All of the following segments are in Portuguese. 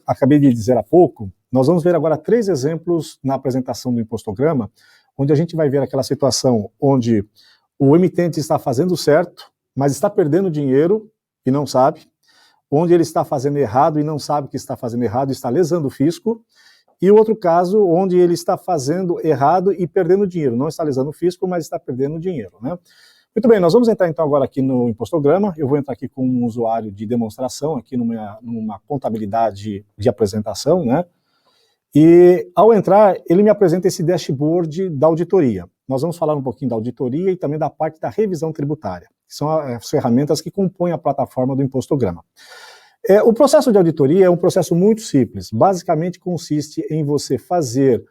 acabei de dizer há pouco, nós vamos ver agora 3 exemplos na apresentação do impostograma, onde a gente vai ver aquela situação onde o emitente está fazendo certo, mas está perdendo dinheiro e não sabe, onde ele está fazendo errado e não sabe que está fazendo errado, está lesando o fisco, e o outro caso onde ele está fazendo errado e perdendo dinheiro, não está lesando o fisco, mas está perdendo dinheiro, né? Muito bem, nós vamos entrar então agora aqui no impostograma. Eu vou entrar aqui com um usuário de demonstração, aqui numa contabilidade de apresentação, né? E ao entrar, ele me apresenta esse dashboard da auditoria. Nós vamos falar um pouquinho da auditoria e também da parte da revisão tributária, que são as ferramentas que compõem a plataforma do impostograma. O processo de auditoria é um processo muito simples. Basicamente consiste em você fazer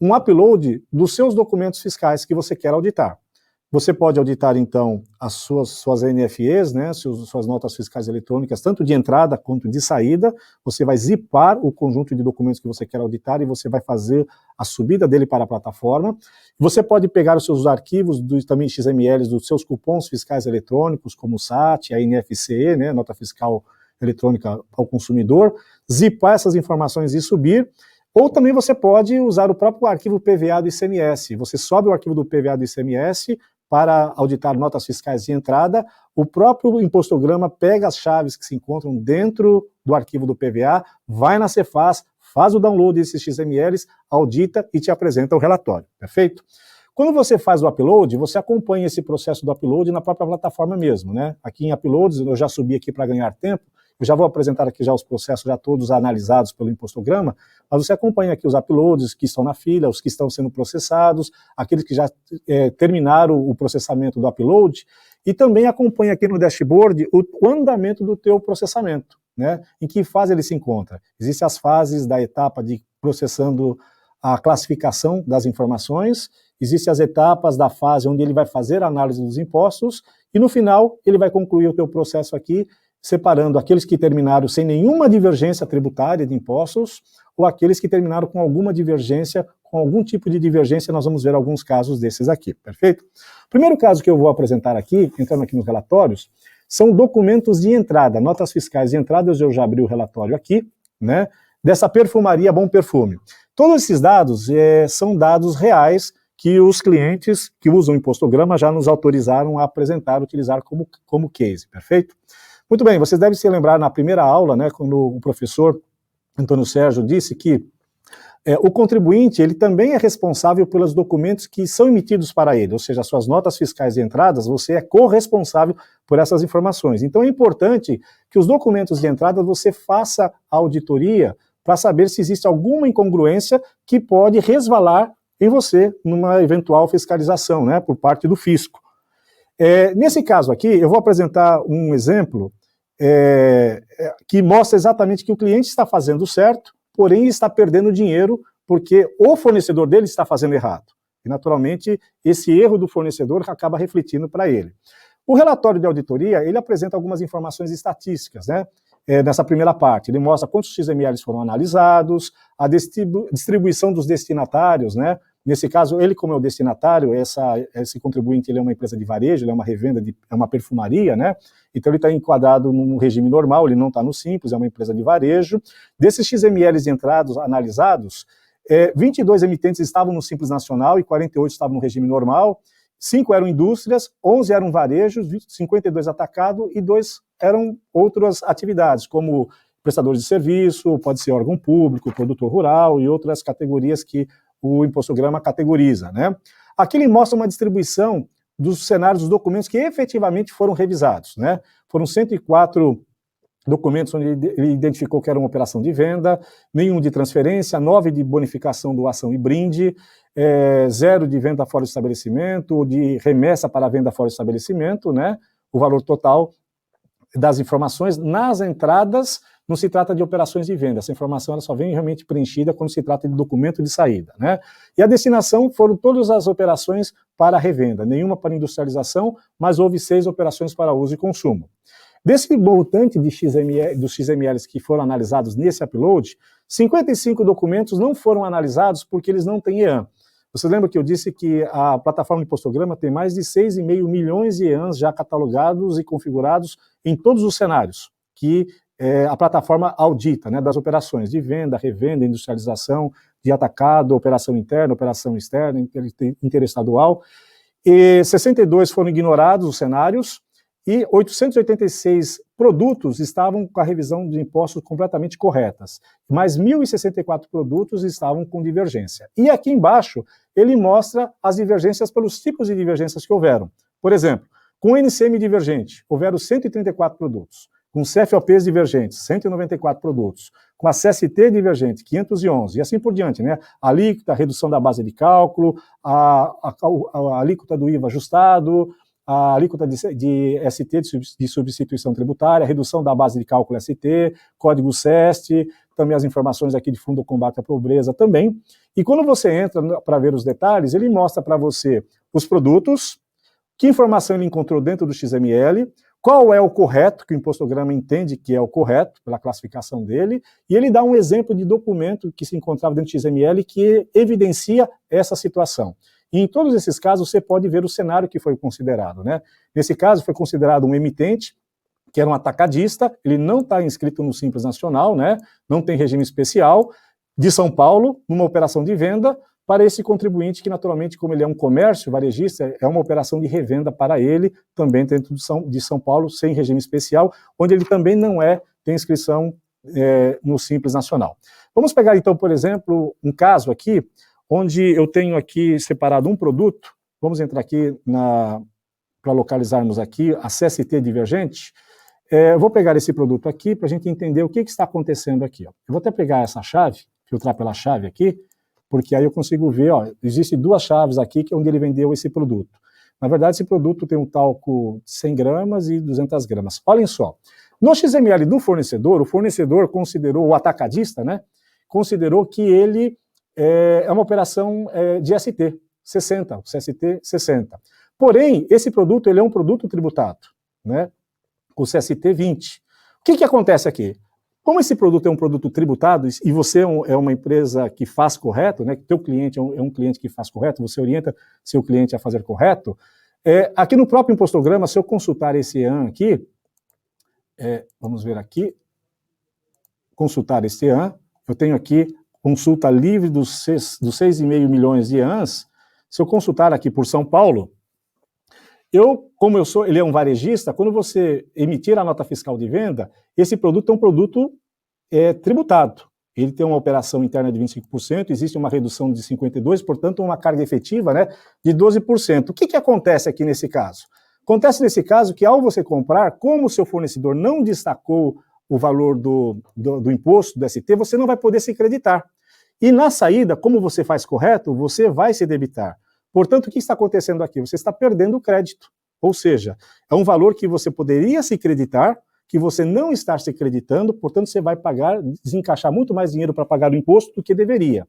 um upload dos seus documentos fiscais que você quer auditar. Você pode auditar, então, as suas NFEs, né, suas notas fiscais eletrônicas, tanto de entrada quanto de saída. Você vai zipar o conjunto de documentos que você quer auditar e você vai fazer a subida dele para a plataforma. Você pode pegar os seus arquivos, também XMLs, dos seus cupons fiscais eletrônicos, como o SAT, a NFCE, né, nota fiscal eletrônica ao consumidor, zipar essas informações e subir. Ou também você pode usar o próprio arquivo PVA do ICMS. Você sobe o arquivo do PVA do ICMS para auditar notas fiscais de entrada, o próprio impostograma pega as chaves que se encontram dentro do arquivo do PVA, vai na Cefaz, faz o download desses XMLs, audita e te apresenta o relatório, perfeito? Quando você faz o upload, você acompanha esse processo do upload na própria plataforma mesmo, né? Aqui em Uploads, eu já subi aqui para ganhar tempo, eu já vou apresentar aqui já os processos já todos analisados pelo impostograma, mas você acompanha aqui os uploads que estão na fila, os que estão sendo processados, aqueles que já terminaram o processamento do upload, e também acompanha aqui no dashboard o andamento do teu processamento, né? Em que fase ele se encontra. Existem as fases da etapa de processando a classificação das informações, existem as etapas da fase onde ele vai fazer a análise dos impostos, e no final ele vai concluir o teu processo aqui, separando aqueles que terminaram sem nenhuma divergência tributária de impostos, ou aqueles que terminaram com alguma divergência, com algum tipo de divergência. Nós vamos ver alguns casos desses aqui, perfeito? O primeiro caso que eu vou apresentar aqui, entrando aqui nos relatórios, são documentos de entrada, notas fiscais de entrada. Eu já abri o relatório aqui, né, dessa perfumaria Bom Perfume. Todos esses dados são dados reais que os clientes que usam o impostograma já nos autorizaram a apresentar, utilizar como case, perfeito? Muito bem, vocês devem se lembrar na primeira aula, né, quando o professor Antônio Sérgio disse que o contribuinte ele também é responsável pelos documentos que são emitidos para ele, ou seja, as suas notas fiscais de entradas, você é corresponsável por essas informações. Então é importante que os documentos de entrada você faça a auditoria para saber se existe alguma incongruência que pode resvalar em você numa eventual fiscalização, né, por parte do fisco. Nesse caso aqui, eu vou apresentar um exemplo que mostra exatamente que o cliente está fazendo certo, porém está perdendo dinheiro porque o fornecedor dele está fazendo errado. E, naturalmente, esse erro do fornecedor acaba refletindo para ele. O relatório de auditoria, ele apresenta algumas informações estatísticas, né? Nessa primeira parte, ele mostra quantos XMLs foram analisados, a distribuição dos destinatários, né? Nesse caso, ele como é o destinatário, esse contribuinte ele é uma empresa de varejo, ele é uma revenda, é uma perfumaria, né? Então ele está enquadrado no regime normal, ele não está no Simples, é uma empresa de varejo. Desses XMLs de entradas analisados, 22 emitentes estavam no Simples Nacional e 48 estavam no regime normal, 5 eram indústrias, 11 eram varejos, 52 atacado e 2 eram outras atividades, como prestadores de serviço, pode ser órgão público, produtor rural e outras categorias que o impostograma categoriza, né? Aqui ele mostra uma distribuição dos cenários dos documentos que efetivamente foram revisados, né? Foram 104 documentos onde ele identificou que era uma operação de venda, nenhum de transferência, 9 de bonificação, doação e brinde, 0 de venda fora do estabelecimento, ou de remessa para venda fora do estabelecimento, né? O valor total das informações nas entradas não se trata de operações de venda, essa informação ela só vem realmente preenchida quando se trata de documento de saída, né? E a destinação foram todas as operações para revenda, nenhuma para industrialização, mas houve 6 operações para uso e consumo. Desse montante de dos XMLs que foram analisados nesse upload, 55 documentos não foram analisados porque eles não têm EAN. Você lembra que eu disse que a plataforma de impostograma tem mais de 6,5 milhões de EANs já catalogados e configurados em todos os cenários, que a plataforma audita, né, das operações de venda, revenda, industrialização, de atacado, operação interna, operação externa, interestadual. E 62 foram ignorados os cenários, e 886 produtos estavam com a revisão de impostos completamente corretas, mas 1.064 produtos estavam com divergência. E aqui embaixo, ele mostra as divergências pelos tipos de divergências que houveram. Por exemplo, com o NCM divergente, houveram 134 produtos. Com CFOPs divergentes, 194 produtos. Com a CST divergente, 511, e assim por diante, né? A alíquota, a redução da base de cálculo, a alíquota do IVA ajustado, a alíquota de ST, de substituição tributária, a redução da base de cálculo ST, código SEST, também as informações aqui de Fundo de Combate à Pobreza também. E quando você entra para ver os detalhes, ele mostra para você os produtos, que informação ele encontrou dentro do XML, qual é o correto, que o impostograma entende que é o correto, pela classificação dele, e ele dá um exemplo de documento que se encontrava dentro do XML que evidencia essa situação. E em todos esses casos você pode ver o cenário que foi considerado, né? Nesse caso foi considerado um emitente, que era um atacadista, ele não está inscrito no Simples Nacional, né? Não tem regime especial, de São Paulo, numa operação de venda, para esse contribuinte que, naturalmente, como ele é um comércio varejista, é uma operação de revenda para ele, também dentro de São Paulo, sem regime especial, onde ele também não tem inscrição no Simples Nacional. Vamos pegar, então, por exemplo, um caso aqui, onde eu tenho aqui separado um produto, vamos entrar aqui para localizarmos aqui a CST divergente. Eu vou pegar esse produto aqui para a gente entender o que está acontecendo aqui. Ó. Eu vou até pegar essa chave, filtrar pela chave aqui, porque aí eu consigo ver, ó, existem duas chaves aqui que é onde ele vendeu esse produto. Na verdade, esse produto tem um talco de 100 gramas e 200 gramas. Olhem só, no XML do fornecedor, o fornecedor considerou, o atacadista, né, considerou que ele é uma operação de ST 60, CST 60. Porém, esse produto ele é um produto tributado, né, o CST 20. O que acontece aqui? Como esse produto é um produto tributado, e você é uma empresa que faz correto, né, que teu cliente é um cliente que faz correto, você orienta seu cliente a fazer correto, aqui no próprio impostograma, se eu consultar esse EAN aqui, vamos ver aqui, consultar esse EAN, eu tenho aqui consulta livre dos 6,5 milhões de EANs, se eu consultar aqui por São Paulo, ele é um varejista, quando você emitir a nota fiscal de venda, esse produto é um produto tributado. Ele tem uma operação interna de 25%, existe uma redução de 52%, portanto, uma carga efetiva, né, de 12%. O que acontece aqui nesse caso? Acontece nesse caso que, ao você comprar, como o seu fornecedor não destacou o valor do imposto do ST, você não vai poder se creditar. E na saída, como você faz correto, você vai se debitar. Portanto, o que está acontecendo aqui? Você está perdendo o crédito. Ou seja, é um valor que você poderia se creditar, que você não está se creditando, portanto, você vai pagar, desencaixar muito mais dinheiro para pagar o imposto do que deveria.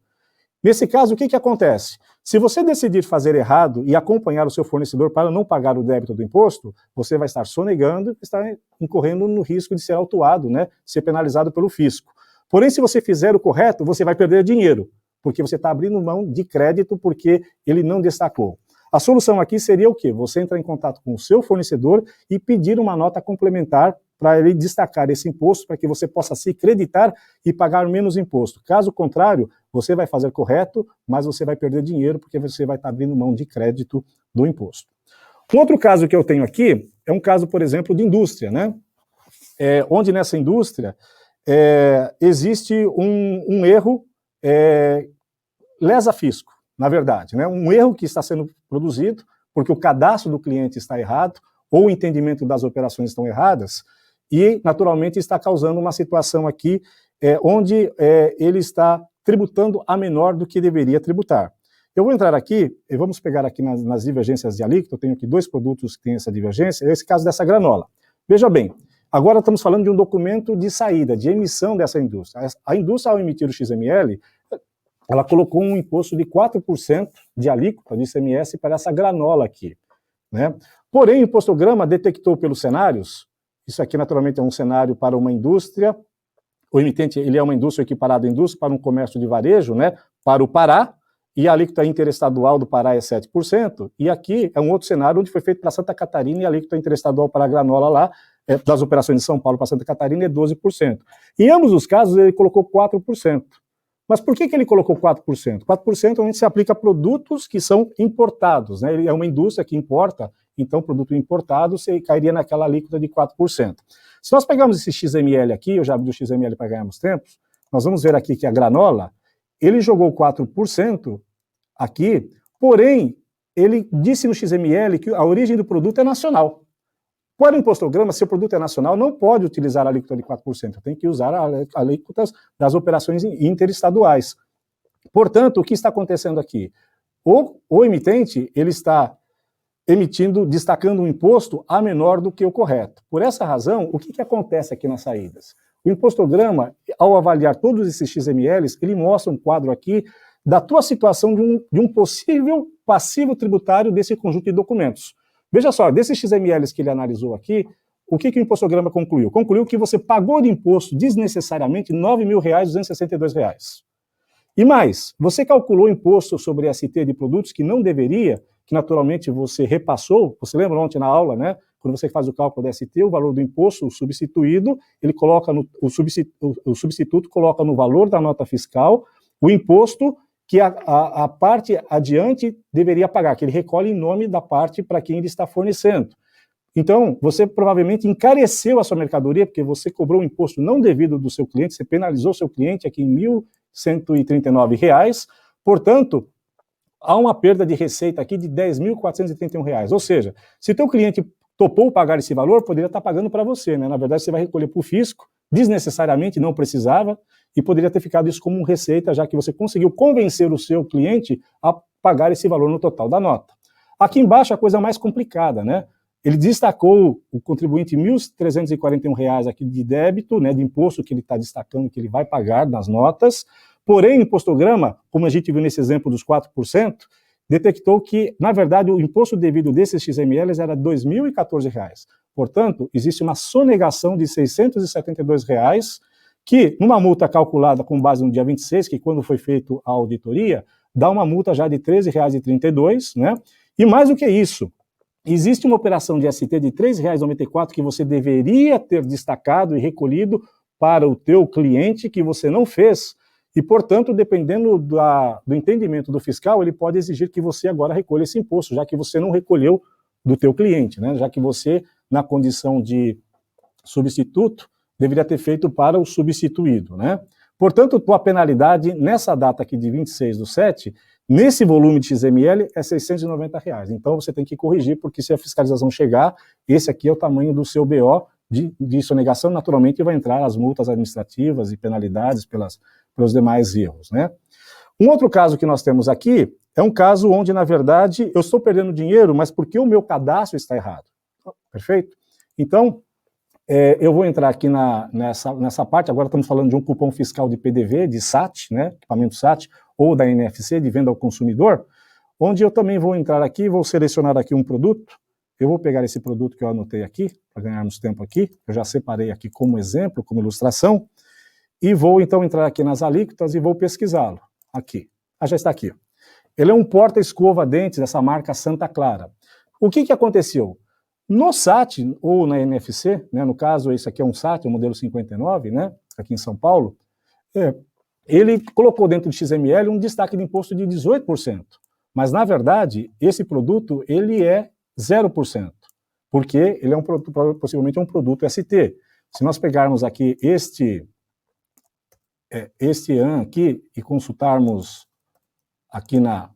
Nesse caso, o que acontece? Se você decidir fazer errado e acompanhar o seu fornecedor para não pagar o débito do imposto, você vai estar sonegando e estar incorrendo no risco de ser autuado, né, ser penalizado pelo fisco. Porém, se você fizer o correto, você vai perder dinheiro, porque você está abrindo mão de crédito porque ele não destacou. A solução aqui seria o quê? Você entrar em contato com o seu fornecedor e pedir uma nota complementar para ele destacar esse imposto, para que você possa se creditar e pagar menos imposto. Caso contrário, você vai fazer correto, mas você vai perder dinheiro, porque você vai estar abrindo mão de crédito do imposto. Um outro caso que eu tenho aqui é um caso, por exemplo, de indústria, né? Onde nessa indústria existe um erro lesa fisco, na verdade, né? Um erro que está sendo produzido porque o cadastro do cliente está errado ou o entendimento das operações estão erradas e, naturalmente, está causando uma situação aqui onde ele está tributando a menor do que deveria tributar. Eu vou entrar aqui, e vamos pegar aqui nas divergências de alíquota, eu tenho aqui dois produtos que têm essa divergência, esse caso dessa granola. Veja bem, agora estamos falando de um documento de saída, de emissão dessa indústria. A indústria, ao emitir o XML, ela colocou um imposto de 4% de alíquota de ICMS para essa granola aqui, né? Porém, o impostograma detectou pelos cenários, isso aqui naturalmente é um cenário para uma indústria, o emitente ele é uma indústria equiparada à indústria para um comércio de varejo, né, para o Pará, e a alíquota interestadual do Pará é 7%, e aqui é um outro cenário onde foi feito para Santa Catarina e a alíquota interestadual para a granola lá das operações de São Paulo para Santa Catarina é 12%. Em ambos os casos, ele colocou 4%. Mas por que ele colocou 4%? 4% é onde se aplica a produtos que são importados, né? Ele é uma indústria que importa, então produto importado cairia naquela alíquota de 4%. Se nós pegarmos esse XML aqui, eu já abri o XML para ganharmos tempo, nós vamos ver aqui que a granola, ele jogou 4% aqui, porém, ele disse no XML que a origem do produto é nacional. Para o impostograma, se o produto é nacional, não pode utilizar a alíquota de 4%, tem que usar a alíquota das operações interestaduais. Portanto, o que está acontecendo aqui? O emitente, ele está destacando um imposto a menor do que o correto. Por essa razão, o que acontece aqui nas saídas? O impostograma, ao avaliar todos esses XMLs, ele mostra um quadro aqui da tua situação de um possível passivo tributário desse conjunto de documentos. Veja só, desses XMLs que ele analisou aqui, o que o impostograma concluiu? Concluiu que você pagou de imposto desnecessariamente R$ 9.262. E mais, você calculou imposto sobre ST de produtos que não deveria, que naturalmente você repassou, você lembra ontem na aula, né? Quando você faz o cálculo da ST, o valor do imposto substituído, ele coloca o substituto coloca no valor da nota fiscal o imposto que a parte adiante deveria pagar, que ele recolhe em nome da parte para quem ele está fornecendo. Então, você provavelmente encareceu a sua mercadoria, porque você cobrou um imposto não devido do seu cliente, você penalizou seu cliente aqui em R$ 1.139, portanto, há uma perda de receita aqui de R$ 10.431, ou seja, se teu cliente topou pagar esse valor, poderia estar pagando para você, né? Na verdade, você vai recolher para o fisco, desnecessariamente, não precisava, e poderia ter ficado isso como receita, já que você conseguiu convencer o seu cliente a pagar esse valor no total da nota. Aqui embaixo a coisa mais complicada, né? Ele destacou o contribuinte R$ 1.341 aqui de débito, né, de imposto que ele está destacando que ele vai pagar nas notas, porém o impostograma, como a gente viu nesse exemplo dos 4%, detectou que, na verdade, o imposto devido desses XMLs era R$ 2.014. Portanto, existe uma sonegação de R$ 672, que, numa multa calculada com base no dia 26, que quando foi feita a auditoria, dá uma multa já de R$ 13,32, né? E mais do que isso, existe uma operação de ST de R$ 3,94 que você deveria ter destacado e recolhido para o teu cliente que você não fez, e, portanto, dependendo do entendimento do fiscal, ele pode exigir que você agora recolha esse imposto, já que você não recolheu do teu cliente, né? Já que você, na condição de substituto, deveria ter feito para o substituído, né? Portanto, tua penalidade, nessa data aqui de 26/7, nesse volume de XML, é R$ 690. Então, você tem que corrigir, porque se a fiscalização chegar, esse aqui é o tamanho do seu BO de sonegação, naturalmente vai entrar as multas administrativas e penalidades pelos demais erros, né? Um outro caso que nós temos aqui é um caso onde, na verdade, eu estou perdendo dinheiro, mas porque o meu cadastro está errado. Perfeito? Então, eu vou entrar aqui nessa parte, agora estamos falando de um cupom fiscal de PDV, de SAT, né, equipamento SAT, ou da NFC, de venda ao consumidor, onde eu também vou entrar aqui, vou selecionar aqui um produto, eu vou pegar esse produto que eu anotei aqui, para ganharmos tempo aqui, eu já separei aqui como exemplo, como ilustração, e vou então entrar aqui nas alíquotas e vou pesquisá-lo, aqui, já está aqui. Ele é um porta-escova-dentes dessa marca Santa Clara. O que aconteceu? No SAT, ou na NFC, né, no caso, esse aqui é um SAT, o modelo 59, né, aqui em São Paulo, ele colocou dentro do XML um destaque de imposto de 18%, mas, na verdade, esse produto, ele é 0%, porque ele é possivelmente um produto ST. Se nós pegarmos aqui este AN aqui e consultarmos aqui na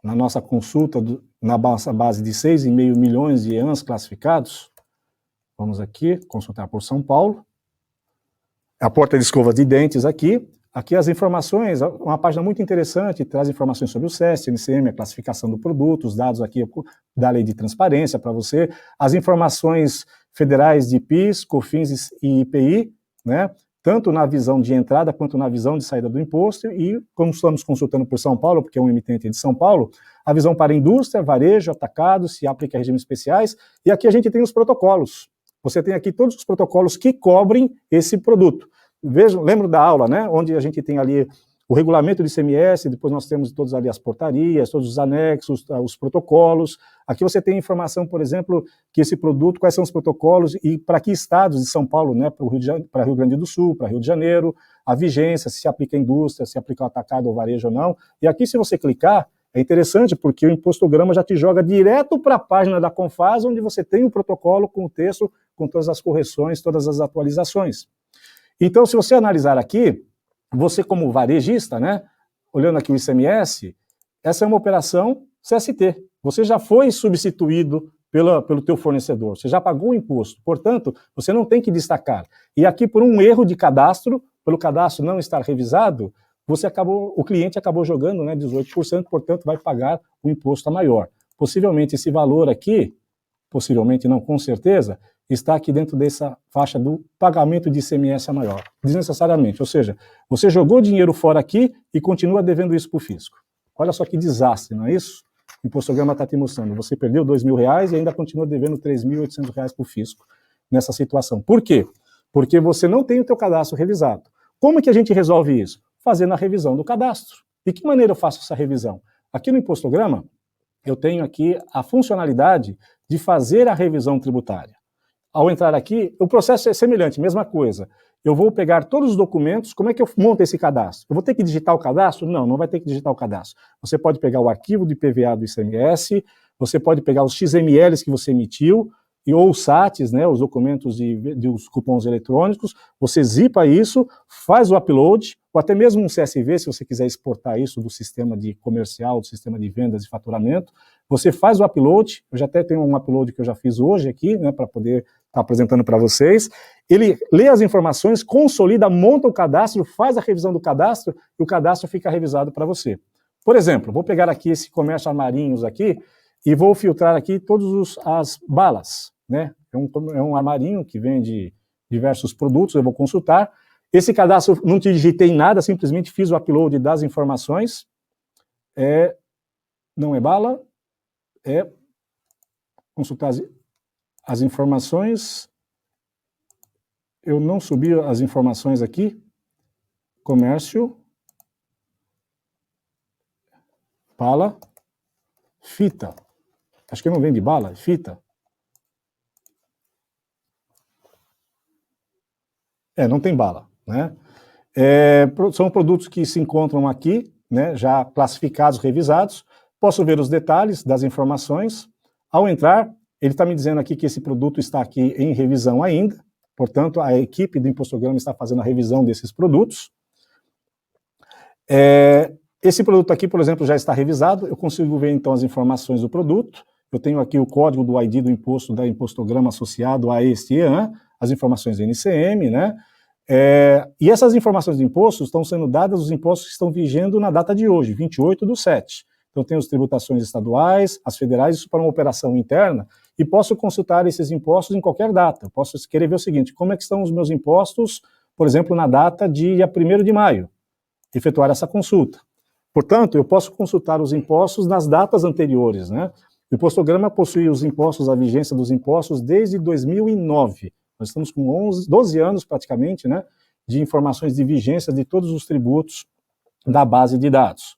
nossa consulta, na base de 6,5 milhões de ANs classificados, vamos aqui consultar por São Paulo, a porta de escova de dentes aqui as informações, uma página muito interessante, traz informações sobre o SEST, NCM, a classificação do produto, os dados aqui da lei de transparência para você, as informações federais de PIS, COFINS e IPI, né, tanto na visão de entrada quanto na visão de saída do imposto, e como estamos consultando por São Paulo, porque é um emitente de São Paulo, a visão para indústria, varejo, atacado, se aplica a regimes especiais, e aqui a gente tem os protocolos. Você tem aqui todos os protocolos que cobrem esse produto. Lembro da aula, né, onde a gente tem ali o regulamento do ICMS, depois nós temos todas ali as portarias, todos os anexos, os protocolos. Aqui você tem informação, por exemplo, que esse produto, quais são os protocolos e para que estados de São Paulo, né, para Rio Grande do Sul, para Rio de Janeiro, a vigência, se aplica à indústria, se aplica ao atacado ou varejo ou não. E aqui, se você clicar, é interessante porque o Impostograma já te joga direto para a página da Confaz, onde você tem o protocolo com o texto, com todas as correções, todas as atualizações. Então, se você analisar aqui, você como varejista, né, olhando aqui o ICMS, essa é uma operação CST. Você já foi substituído pelo teu fornecedor, você já pagou o imposto, portanto, você não tem que destacar. E aqui, por um erro de cadastro, pelo cadastro não estar revisado, o cliente acabou jogando, né, 18%, portanto, vai pagar o imposto a maior. Possivelmente esse valor aqui, possivelmente não, com certeza, está aqui dentro dessa faixa do pagamento de ICMS a maior, desnecessariamente. Ou seja, você jogou dinheiro fora aqui e continua devendo isso para o fisco. Olha só que desastre, não é isso? O Impostograma está te mostrando. Você perdeu R$2.000 e ainda continua devendo R$3.800 para o fisco nessa situação. Por quê? Porque você não tem o teu cadastro revisado. Como que a gente resolve isso? Fazendo a revisão do cadastro. De que maneira eu faço essa revisão? Aqui no Impostograma, eu tenho aqui a funcionalidade de fazer a revisão tributária. Ao entrar aqui, o processo é semelhante, mesma coisa. Eu vou pegar todos os documentos, como é que eu monto esse cadastro? Eu vou ter que digitar o cadastro? Não, não vai ter que digitar o cadastro. Você pode pegar o arquivo de IPVA do ICMS, você pode pegar os XMLs que você emitiu, ou os SATs, né, os documentos dos cupons eletrônicos, você zipa isso, faz o upload, ou até mesmo um CSV, se você quiser exportar isso do sistema de comercial, do sistema de vendas e faturamento, você faz o upload, eu já até tenho um upload que eu já fiz hoje aqui, né, para poder estar apresentando para vocês, ele lê as informações, consolida, monta o cadastro, faz a revisão do cadastro, e o cadastro fica revisado para você. Por exemplo, vou pegar aqui esse comércio armarinhos aqui, e vou filtrar aqui todas as balas, né? É um armarinho que vende diversos produtos, eu vou consultar. Esse cadastro, não digitei nada, simplesmente fiz o upload das informações. Não é bala, é consultar as informações. Eu não subi as informações aqui. Comércio, bala, fita. Acho que não vende bala, fita. Não tem bala, né? São produtos que se encontram aqui, né, já classificados, revisados. Posso ver os detalhes das informações. Ao entrar, ele está me dizendo aqui que esse produto está aqui em revisão ainda. Portanto, a equipe do Impostograma está fazendo a revisão desses produtos. Esse produto aqui, por exemplo, já está revisado. Eu consigo ver, então, as informações do produto. Eu tenho aqui o código do ID do imposto da Impostograma associado a este EAN, as informações do NCM, né? E essas informações de impostos estão sendo dadas, os impostos que estão vigendo na data de hoje, 28/7. Então tem as tributações estaduais, as federais, isso para uma operação interna, e posso consultar esses impostos em qualquer data. Eu posso querer ver o seguinte, como é que estão os meus impostos, por exemplo, na data de dia 1º de maio, efetuar essa consulta. Portanto, eu posso consultar os impostos nas datas anteriores, né? O Impostograma possui os impostos, a vigência dos impostos desde 2009. Nós estamos com 12 anos praticamente, né, de informações de vigência de todos os tributos da base de dados.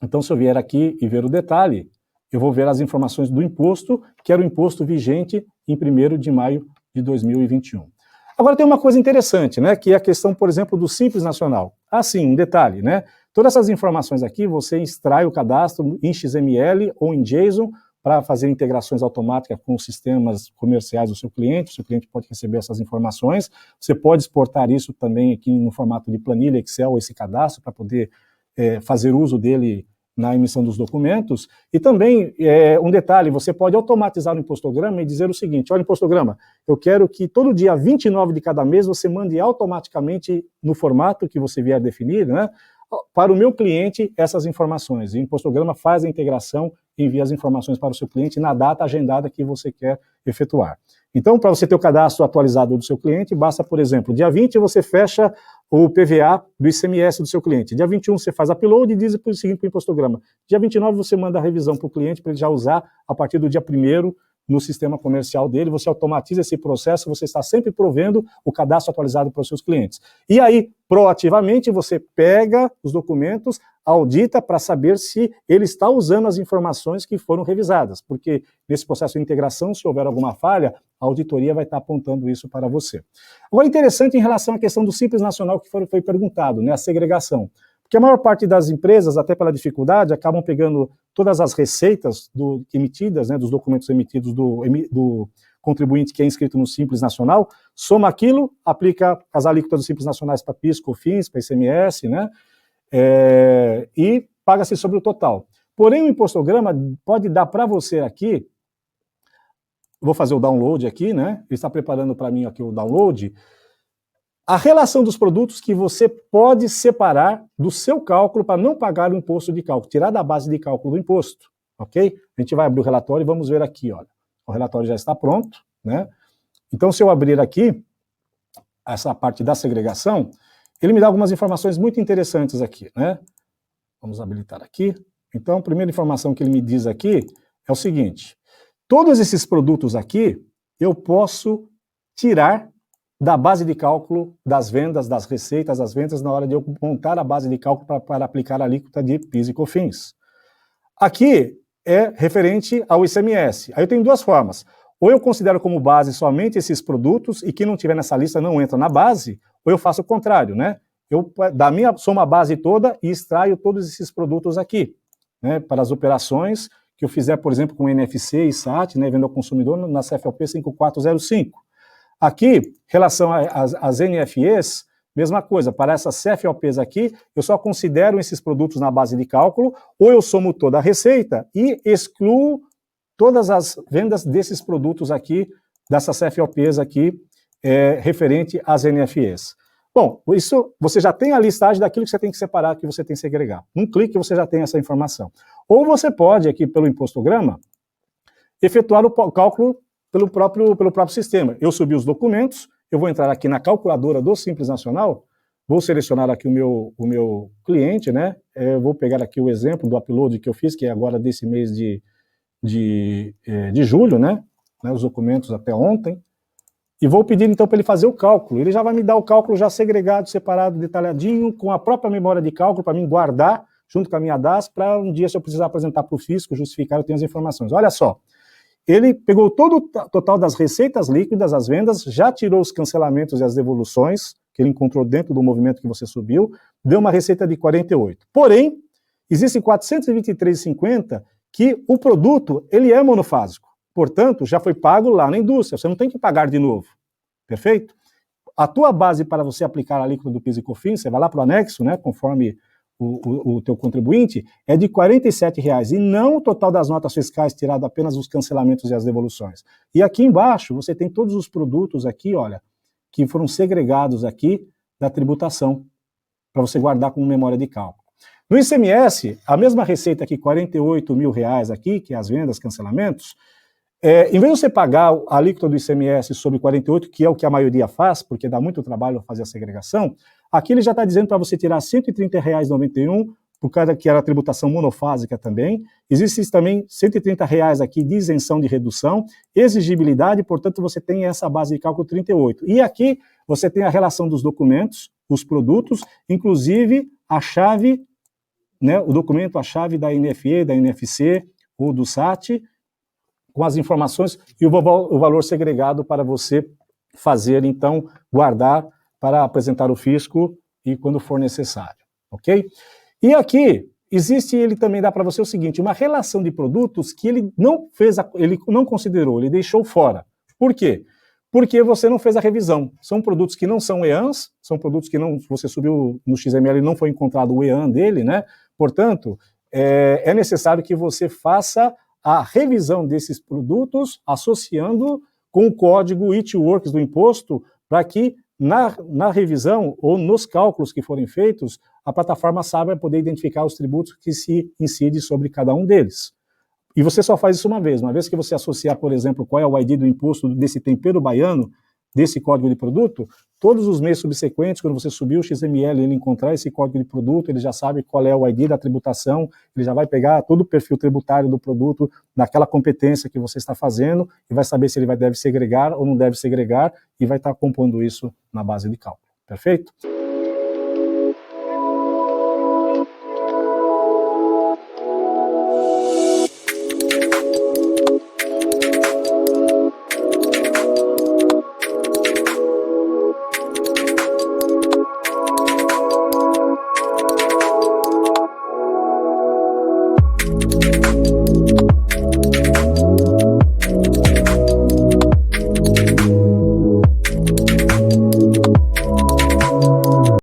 Então, se eu vier aqui e ver o detalhe, eu vou ver as informações do imposto, que era o imposto vigente em 1º de maio de 2021. Agora tem uma coisa interessante, né, que é a questão, por exemplo, do Simples Nacional. Sim, um detalhe, né? Todas essas informações aqui, você extrai o cadastro em XML ou em JSON para fazer integrações automáticas com os sistemas comerciais do seu cliente. O seu cliente pode receber essas informações. Você pode exportar isso também aqui no formato de planilha Excel, esse cadastro, para poder fazer uso dele na emissão dos documentos. E também, um detalhe, você pode automatizar o Impostograma e dizer o seguinte, olha, Impostograma, eu quero que todo dia 29 de cada mês você mande automaticamente no formato que você vier definir, né, para o meu cliente essas informações. E o Impostograma faz a integração e envia as informações para o seu cliente na data agendada que você quer efetuar. Então, para você ter o cadastro atualizado do seu cliente, basta, por exemplo, dia 20 você fecha o PVA do ICMS do seu cliente. Dia 21 você faz upload e diz o seguinte para o Impostograma. Dia 29 você manda a revisão para o cliente para ele já usar a partir do dia 1º no sistema comercial dele, você automatiza esse processo, você está sempre provendo o cadastro atualizado para os seus clientes. E aí, proativamente, você pega os documentos, audita para saber se ele está usando as informações que foram revisadas, porque nesse processo de integração, se houver alguma falha, a auditoria vai estar apontando isso para você. Agora, interessante em relação à questão do Simples Nacional que foi perguntado, né, a segregação. Porque a maior parte das empresas, até pela dificuldade, acabam pegando todas as receitas emitidas, né, dos documentos emitidos do contribuinte que é inscrito no Simples Nacional, soma aquilo, aplica as alíquotas dos Simples Nacionais para PIS, COFINS, para ICMS, né, e paga-se sobre o total. Porém, o impostograma pode dar para você aqui, vou fazer o download aqui, né, ele está preparando para mim aqui o download, a relação dos produtos que você pode separar do seu cálculo para não pagar o imposto de cálculo, tirar da base de cálculo do imposto, ok? A gente vai abrir o relatório e vamos ver aqui, olha. O relatório já está pronto, né? Então, se eu abrir aqui, essa parte da segregação, ele me dá algumas informações muito interessantes aqui, né? Vamos habilitar aqui. Então, a primeira informação que ele me diz aqui é o seguinte, todos esses produtos aqui, eu posso tirar da base de cálculo das vendas, das receitas, das vendas, na hora de eu montar a base de cálculo para aplicar a alíquota de PIS e COFINS. Aqui é referente ao ICMS. Aí eu tenho duas formas. Ou eu considero como base somente esses produtos e quem não tiver nessa lista não entra na base, ou eu faço o contrário, né? Eu somo a base toda e extraio todos esses produtos aqui, né? Para as operações que eu fizer, por exemplo, com NFC e SAT, né? Venda ao consumidor na CFLP 5405. Aqui, em relação às NFEs, mesma coisa, para essas CFOPs aqui, eu só considero esses produtos na base de cálculo, ou eu somo toda a receita e excluo todas as vendas desses produtos aqui, dessas CFOPs aqui, referente às NFEs. Bom, isso você já tem a listagem daquilo que você tem que separar, que você tem que segregar. Num clique você já tem essa informação. Ou você pode, aqui pelo impostograma, efetuar o cálculo pelo próprio sistema. Eu subi os documentos, eu vou entrar aqui na calculadora do Simples Nacional, vou selecionar aqui o meu cliente, né? Eu vou pegar aqui o exemplo do upload que eu fiz, que é agora desse mês de julho, né? Os documentos até ontem, e vou pedir então para ele fazer o cálculo. Ele já vai me dar o cálculo já segregado, separado, detalhadinho, com a própria memória de cálculo para mim guardar, junto com a minha DAS, para um dia, se eu precisar apresentar para o fisco, justificar, eu tenho as informações. Olha só. Ele pegou todo o total das receitas líquidas, as vendas, já tirou os cancelamentos e as devoluções, que ele encontrou dentro do movimento que você subiu, deu uma receita de 48. Porém, existem 423,50 que o produto, ele é monofásico. Portanto, já foi pago lá na indústria, você não tem que pagar de novo. Perfeito? A tua base para você aplicar a alíquota do PIS e COFINS, você vai lá para o anexo, né, conforme o teu contribuinte, é de R$ 47,00, e não o total das notas fiscais, tirado apenas os cancelamentos e as devoluções. E aqui embaixo, você tem todos os produtos aqui, olha, que foram segregados aqui da tributação, para você guardar como memória de cálculo. No ICMS, a mesma receita aqui, R$ 48.000 aqui, que é as vendas, cancelamentos, em vez de você pagar a alíquota do ICMS sobre 48, que é o que a maioria faz, porque dá muito trabalho fazer a segregação, aqui ele já está dizendo para você tirar R$ 130,91, por causa que era a tributação monofásica também. Existe também R$ 130,00 aqui de isenção de redução, exigibilidade, portanto você tem essa base de cálculo 38. E aqui você tem a relação dos documentos, os produtos, inclusive a chave, né, o documento, a chave da NFE, da NFC ou do SAT, com as informações e o valor segregado para você fazer, então, guardar para apresentar ao fisco e quando for necessário, ok? E aqui, ele também dá para você o seguinte, uma relação de produtos que ele não fez, ele não considerou, ele deixou fora. Por quê? Porque você não fez a revisão. São produtos que não são EANs, são produtos que não, você subiu no XML e não foi encontrado o EAN dele, né? Portanto, é necessário que você faça a revisão desses produtos associando com o código IT-Works do imposto para que na revisão ou nos cálculos que forem feitos, a plataforma saiba poder identificar os tributos que se incidem sobre cada um deles. E você só faz isso uma vez que você associar, por exemplo, qual é o ID do imposto desse tempero baiano, desse código de produto, todos os meses subsequentes, quando você subir o XML e ele encontrar esse código de produto, ele já sabe qual é o ID da tributação, ele já vai pegar todo o perfil tributário do produto naquela competência que você está fazendo e vai saber se ele deve segregar ou não deve segregar e vai estar compondo isso na base de cálculo. Perfeito?